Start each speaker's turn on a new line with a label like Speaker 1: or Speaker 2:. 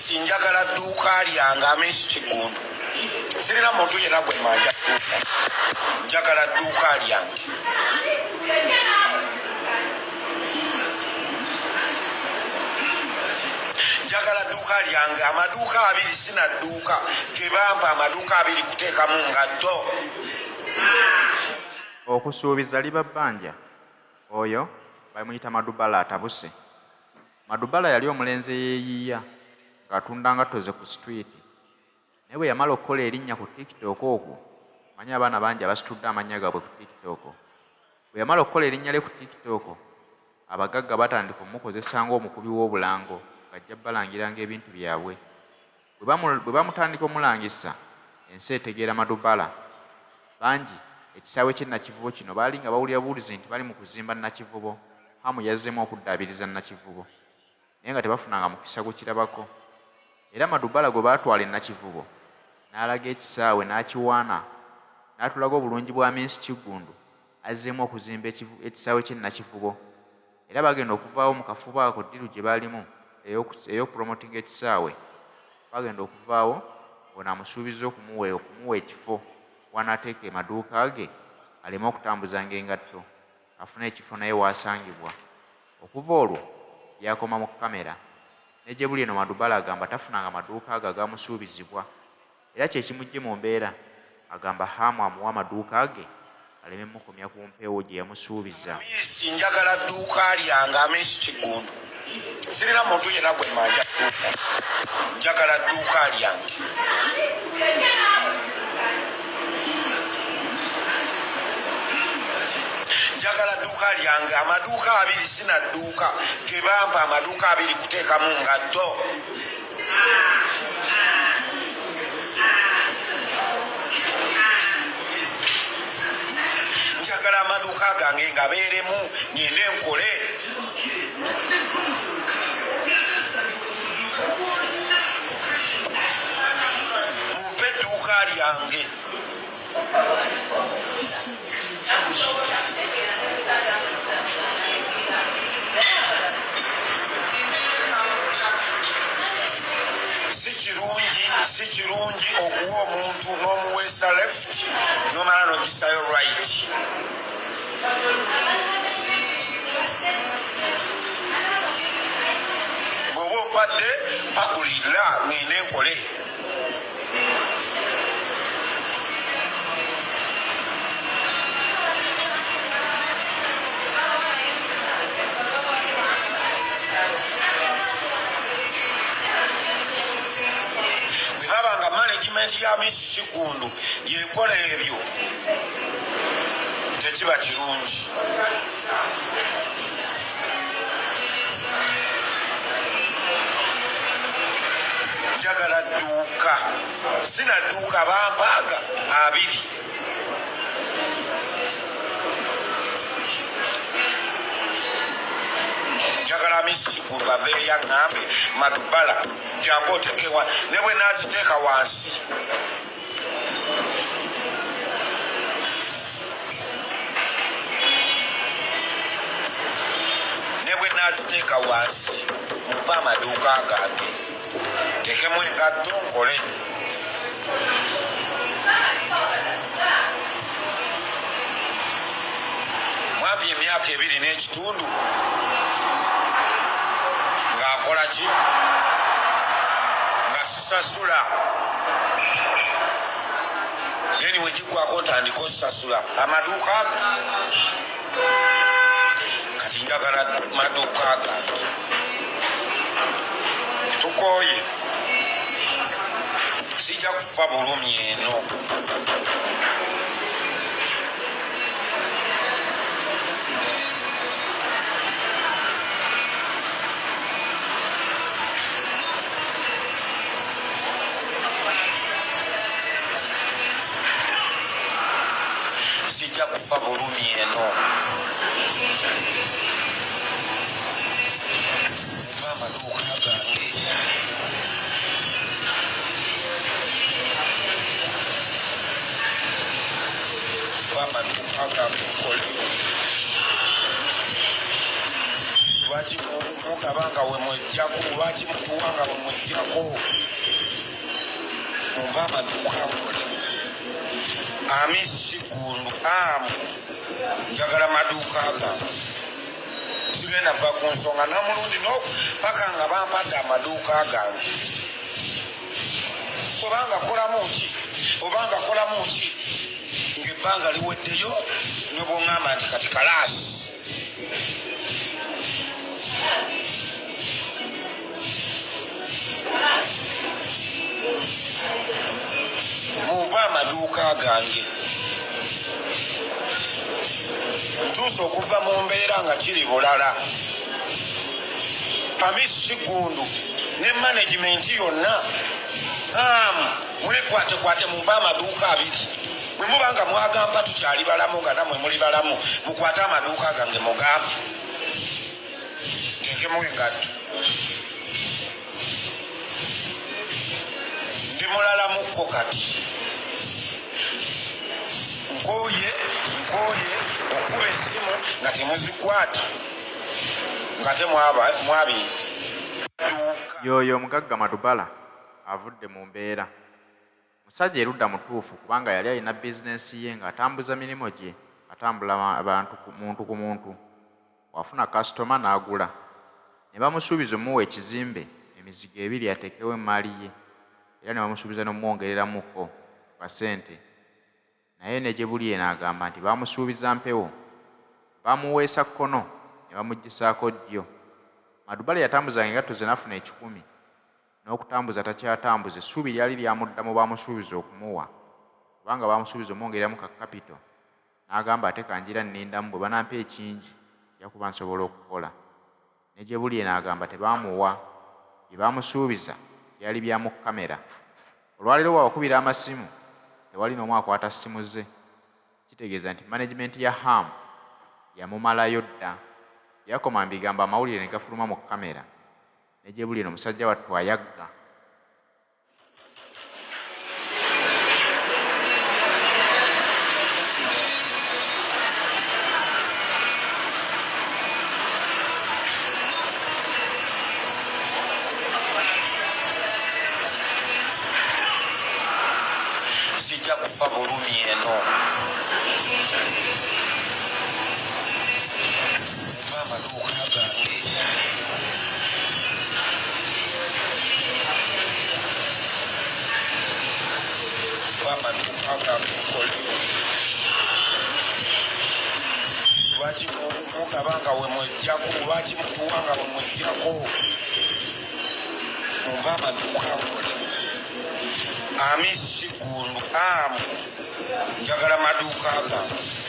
Speaker 1: Miss njagala dduuka lyange Miss Kigundu. Sirina muntu yenna gwe manja dduuka. Njagala dduuka lyange. Njagala dduuka lyange. Amaduuka abiri sina dduuka. Gebampa amaduuka abiri kuteekamu ngatto.
Speaker 2: Okusuubiza liba bbanja. Oyo bamuyita Madubala atabuse. Madubala yali omulenzi yeeyiiya ng'atunda ngatto ze ku street. Naye bwe yamala okukola erinnya ku TikTok okwo, manyi abaana bangi abasitudde amannya gaabwe ku TikTok. Bwe yamala okukola erinnya lye ku TikTok, abagagga batandika omukozesa ng'omukubi w'obulango ng'ajja balangiranga ebintu byabwe. Bwe bamutandika omulangisa, ensi etegeera Madubala. Bangi ekisaawe ky'e Nakivubo kino baali nga bawulira buwulizi nti bali mu kuzimba Nakivubo. Hamu yazzeemu okuddaabiriza Nakivubo, naye nga tebafunanga mukisa gukirabako. Era Madubala gwe baatwala e Nakivubo n'alaga ekisaawe n'akiwaana, n'atulaga obulungi bwa Miss Kigundu azzeemu okuzimba ekisaawe ky'e Nakivubo. Era bagenda okuvaawo mu kafuba ako ddiru gye baalimu ey'okupromotinga ekisaawe. Bagenda okuvaawo ono amusuubiza okumuwa ekifo wanaateeka emaduuka ge aleme okutambuzanga engatto, afune ekifo naye waasangibwa. Okuva olwo yakoma mu kamera, ne gye buli eno Madubala agamba tafunanga maduuka ge agamusuubizibwa. Era kye kimujje mu mbeera agamba Hamu amuwa amaduuka ge aleme mukomya ku mpeewo gye yamusuubiza.
Speaker 1: Miss njagala dduuka lyange Miss Kigundu. Sirina muntu yenna gwe manja dduuka. Njagala dduuka lyange. Njagala dduuka lyange. Amaduuka abiri sina dduuka. Gebampa amaduuka abiri kuteekamu ngatto. Njagala amaduuka gange ngabeeremu ngende nkole. Mumpe edduuka lyange. Si kirungi okuwa omuntu n'omuweesa left n'omala n'ogisayo right. Bw'oba ompadde pakulira ngende nkole. Bwebabanga management ya Miss Kigundu yekola ebyo tekiba kirungi. Njagala dduuka. Sina dduuka bampaaga abiri. Njagala Miss Kigundu aveeyo aŋŋambe Madubala jangu otekewa ne bwe naaziteeka wansi. Ne bwe naaziteeka wansi mumpe amaduuka gange. Tekemu engatto nkole. Mwambye emyaka 2 n'ekitundu ng'akola ki? Nga sisasula. Then wekiggwako ntandika osasula amaduuka ago. Kati njagala maduuka gange. Tukooye. Sijja kufa bulumi eno. Sijja kufa bulumi eno. Mumpe amaduuka gange. Amaduuka gange nkole. Lwaki mugaba nga we mwejjako? Lwaki mutuwa nga we mwejjako? amaduuka akole. Amisi Kigundu njagala maduuka gange. Sigenda va ku nsonga namulundi paka nga bampadde amaduuka gange. Obanga kolamu ki ng'ebbanga liweddeyo ne bw'oŋŋamba nti kati kalaasi. Mumpe amaduuka gange. Ntuuse okuva mu mbeera nga kiri bulala. Amisi Kigundu ne management yonna mwekwatekwate mumpe amaduuka abiri. Bwe muba nga mwagamba tukyali balamu nga nammwe muli balamu mukwate amaduuka gange mugambe. Ntekemu engatto. Ndi mulalαμukko kati. Nkooye okuba essimu nga temuzikwata nga temwabintu.
Speaker 2: Y'oyo omugagga Madubala avudde mu mbeera. Musajja erudda mutuufu kubanga yali alina bizinensi ye ng'atambuza mirimu gye, atambula abantu muntu ku muntu. Wafuna kasitoma n'agula. Ne bamusuubiza omuwa ekizimbe emizigo 2 ateekewo emmaali ye, era ne bamusuubiza n'omwongereramuko ku kasente. Naye ne gye buli n'agamba nti bamusuubiza mpewo. Bamuweesa kkono ne bamuggisaako ddyo. Madubala yatambuzanga engatto ze n'afuna 10. N'okutambuza takyatambuza, essuubi lyali lyamuddamu bamusuubiza okumuwa. Kubanga bamusuubiza omwongereramu ka kapito. N'agamba ate kanjira nnindamu bwe banampa ekingi nja kuba nsobola okukola. Ne gye buli n'agamba tebaamuwa. Bye bamusuubiza byali bya mu kamera. Olwaleero bw'abakubira amasimu tewali n'omu akwata ssimu ze. Kitegeeza nti management ya HAM yamumalayo dda. Yakoma mbigamba amawulire ne gafuluma mu kamera. Ne gye buli omusajja wattu ayagga.
Speaker 1: Sijja kufa bulumi eno. Lwaki mugabanga we mwejjako, lwaki mutuwanga we mwejjako? Mumpe amaduuka akole. Amisi Kigundu njagala maduuka gange.